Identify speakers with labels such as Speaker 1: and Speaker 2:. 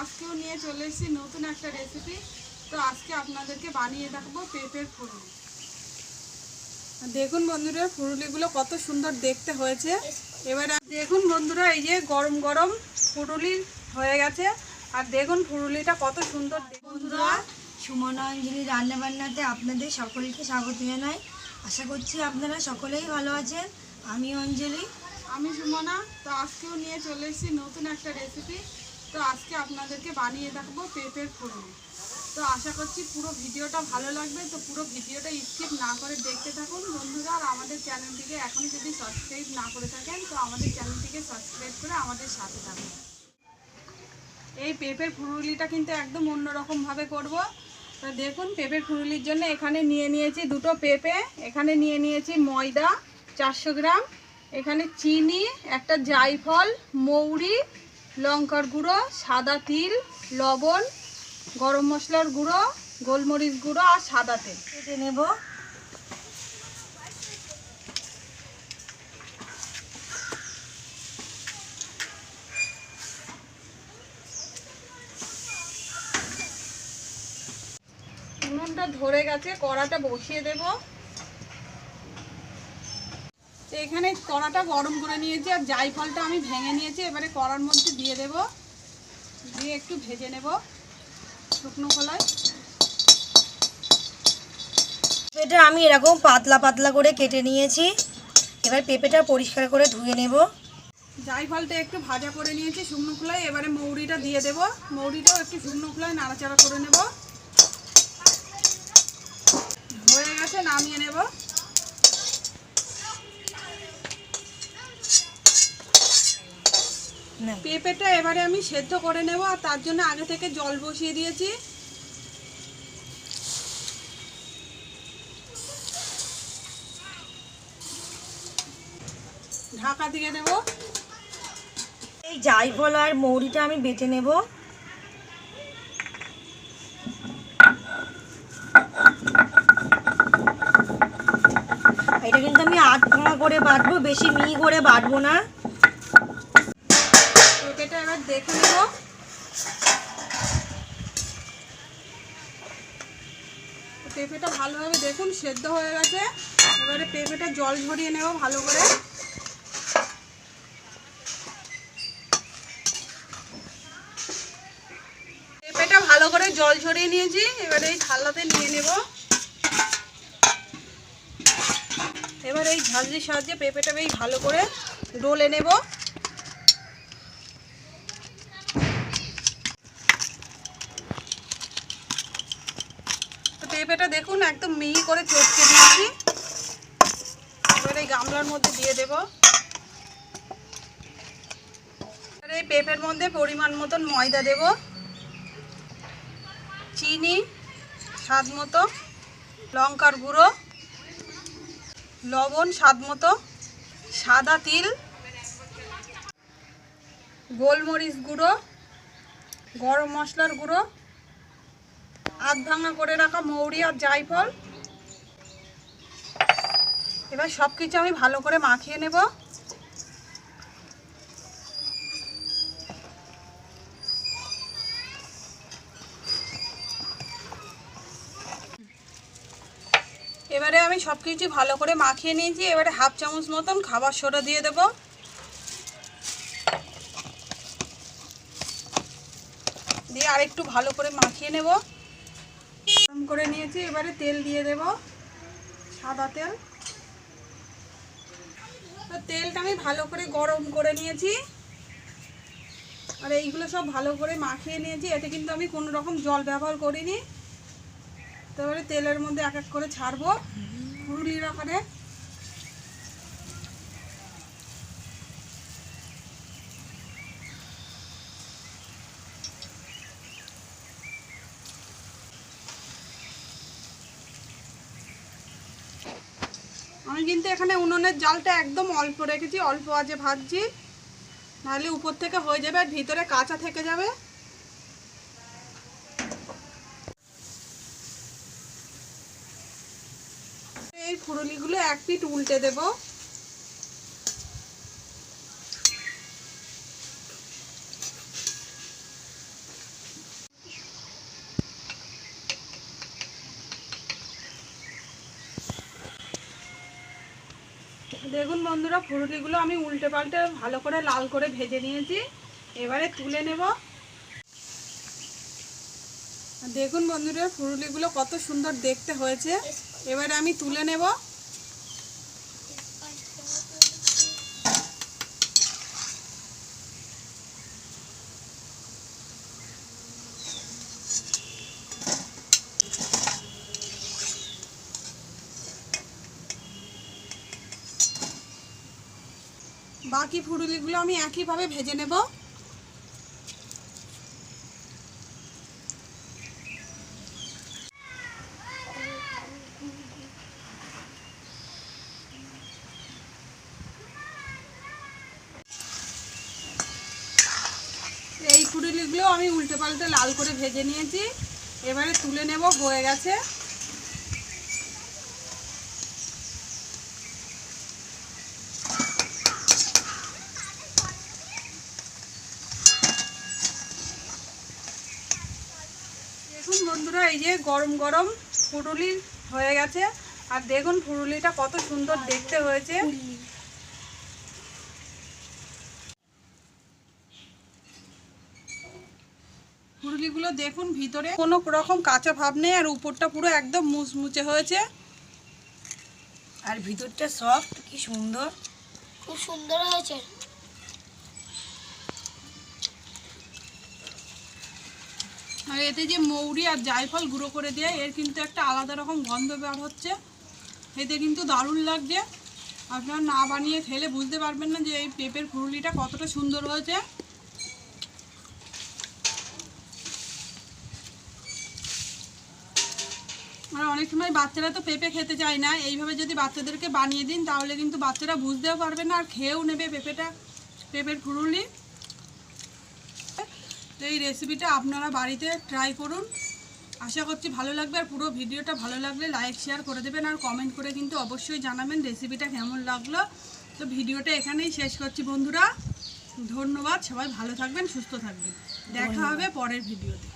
Speaker 1: আজকেও নিয়ে চলে এসেছি নতুন একটা রেসিপি। তো আজকে আপনাদেরকে বানিয়ে দেখাবো পেঁপের ফুরুলি। দেখুন বন্ধুরা, ফুরুলিগুলো কত সুন্দর দেখতে হয়েছে। এবার দেখুন বন্ধুরা, এই যে গরম গরম ফুরুলি হয়ে গেছে। আর দেখুন ফুরুলিটা কত সুন্দর।
Speaker 2: বন্ধুরা, সুমনা অঞ্জলি রান্নাবান্নাতে আপনাদের সকলকে স্বাগত জানাই। আশা করছি আপনারা সকলেই ভালো আছেন। আমি অঞ্জলি।
Speaker 1: আমি সুমনা। তো আজকেও নিয়ে চলে এসেছি নতুন একটা রেসিপি। তো আজকে আপনাদেরকে বানিয়ে দেখাবো পেঁপের ফুরুলি। তো আশা করছি পুরো ভিডিওটা ভালো লাগবে। তো পুরো ভিডিওটা স্কিপ না করে দেখতে থাকুন বন্ধুরা। আর আমাদের চ্যানেলটিকে এখনও যদি সাবস্ক্রাইব না করে থাকেন তো আমাদের চ্যানেলটিকে সাবস্ক্রাইব করে আমাদের সাথে থাকুন। এই পেঁপের ফুরুলিটা কিন্তু একদম অন্যরকমভাবে করব। তো দেখুন, পেঁপের ফুরুলির জন্য এখানে নিয়ে নিয়েছি দুটো পেঁপে, এখানে নিয়ে নিয়েছি ময়দা 400 গ্রাম, এখানে চিনি, একটা জায়ফল, মৌরি, লঙ্কার গুঁড়ো, সাদা তিল, লবণ, গরম মশলার গুঁড়ো, গোলমরিচ গুঁড়ো আর সাদা তেল
Speaker 2: কেটে নেব।
Speaker 1: উনুনটা ধরে গেছে, কড়াটা বসিয়ে দেব। তো এখানে কড়াটা গরম করে নিয়েছি আর জায়ফলটা আমি ভেঙে নিয়েছি। এবারে কড়ার মধ্যে দিয়ে দেব, দিয়ে একটু ভেজে নেব শুকনো খোলায়।
Speaker 2: পেঁপেটা আমি এরকম পাতলা পাতলা করে কেটে নিয়েছি। এবার পেঁপেটা পরিষ্কার করে ধুয়ে নেব।
Speaker 1: জায়ফলটা একটু ভাজা করে নিয়েছি শুকনো খোলায়। এবারে মৌরিটা দিয়ে দেব, মৌরিটাও একটু শুকনো খোলায় নাড়াচাড়া করে নেব। হয়ে গেছে, নামিয়ে নেব। পেঁপেটা এবারে আমি সেদ্ধ করে নেব, আর তার জন্য আগে থেকে জল বসিয়ে দিয়েছি। ঢাকা দিয়ে দেব।
Speaker 2: এই জায়ফল আর মৌরিটা আমি বেটে নেব। এটা কিন্তু আমি আধ ভাঙা করে বাটবো, বেশি মিহি করে বাটবো না।
Speaker 1: পেঁপেটা এবার দেখে নেব। পেঁপেটা ভালোভাবে দেখুন সেদ্ধ হয়ে গেছে। এবারে পেঁপেটা জল ঝরিয়ে নেব ভালো করে। পেঁপেটা ভালো করে জল ঝরিয়ে নিয়েছি। এবারে এই থালাতে নিয়ে নেব। এবার এই ঝাঁঝরির সাহায্যে পেঁপেটা বেশ ভালো করে ডলে নেব। তো পেঁপেটা দেখুন একদম মিহি করে চটকে দিয়েছি। এবার এই গামলার মধ্যে দিয়ে দেব। আর এই পেঁপের মধ্যে পরিমাণ মতন ময়দা দেব, চিনি স্বাদ মতো, লঙ্কার গুঁড়ো, লবণ স্বাদ মতো, সাদা তিল, গোলমরিচ গুঁড়ো, গরম মশলার গুঁড়ো, আধ ভাঙা করে রাখা মৌরি আর জায়ফল। এবার সব কিছু আমি ভালো করে মাখিয়ে নেব। এবারে আমি সব কিছু ভালো করে মাখিয়ে নিয়েছি। এবারে হাফ চামচ মতন খাবার সোডা দিয়ে দেব। দিয়ে আরেকটু ভালো করে মাখিয়ে নেব। গরম করে নিয়েছি, এবারে তেল দিয়ে দেব, সাদা তেল। তো তেলটা আমি ভালো করে গরম করে নিয়েছি। আর এইগুলো সব ভালো করে মাখিয়ে নিয়েছি। এতে কিন্তু আমি কোনো রকম জল ব্যবহার করিনি। তো এবারে তেলের মধ্যে এক এক করে ছাড়বো ফুরুলির আকারে। আমি কিন্তু এখানে উনুনের জালটা একদম অল্প রেখেছি, অল্প আঁচে ভাজছি, নাহলে উপর থেকে হয়ে যাবে আর ভিতরে কাঁচা থেকে যাবে। এই ফুরুলিগুলো এক পিঠ উল্টে দেব। দেখুন বন্ধুরা, ফুরুলিগুলো আমি উল্টে পাল্টে ভালো করে লাল করে ভেজে নিয়েছি। এবারে তুলে নেব। দেখুন বন্ধুরা, ফুরুলিগুলো কত সুন্দর দেখতে হয়েছে। এবারে আমি তুলে নেব। বাকি ফুরুলিগুলো আমি একইভাবে ভেজে নেব। এই ফুরুলিগুলো আমি উল্টে পাল্টে লাল করে ভেজে নিয়েছি। এবারে তুলে নেব, হয়ে গেছে। দেখুন বন্ধুরা, এই যে গরম গরম ফুরুলি হয়ে গেছে। আর দেখুন ফুরুলিটা কত সুন্দর দেখতে হয়েছে। ফুরুলিগুলো দেখুন, ভিতরে কোনো রকম কাঁচা ভাব নেই, আর উপরটা পুরো একদম মুচমুচে হয়েছে।
Speaker 2: আর ভিতরটা সফট, কি সুন্দর,
Speaker 3: খুব সুন্দর হয়েছে।
Speaker 1: আর এতে যে মৌরি আর জায়ফল গুঁড়ো করে দেয়, এর কিন্তু একটা আলাদা রকম গন্ধ বের হচ্ছে। এতে কিন্তু দারুণ লাগছে। আপনারা না বানিয়ে খেলে বুঝতে পারবেন না যে এই পেঁপের ফুরুলিটা কতটা সুন্দর হয়েছে। আর অনেক সময় বাচ্চারা তো পেঁপে খেতে চায় না। এইভাবে যদি বাচ্চাদেরকে বানিয়ে দিন, তাহলে কিন্তু বাচ্চারা বুঝতেও পারবে না আর খেয়েও নেবে পেঁপের ফুরুলি। তো এই রেসিপিটা আপনারা বাড়িতে ট্রাই করুন। আশা করছি ভালো লাগবে। আর পুরো ভিডিওটা ভালো লাগলে লাইক শেয়ার করে দেবেন, আর কমেন্ট করে কিন্তু অবশ্যই জানাবেন রেসিপিটা কেমন লাগলো। তো ভিডিওটা এখানেই শেষ করছি বন্ধুরা। ধন্যবাদ। সবাই ভালো থাকবেন, সুস্থ থাকবেন। দেখা হবে পরের ভিডিওতে।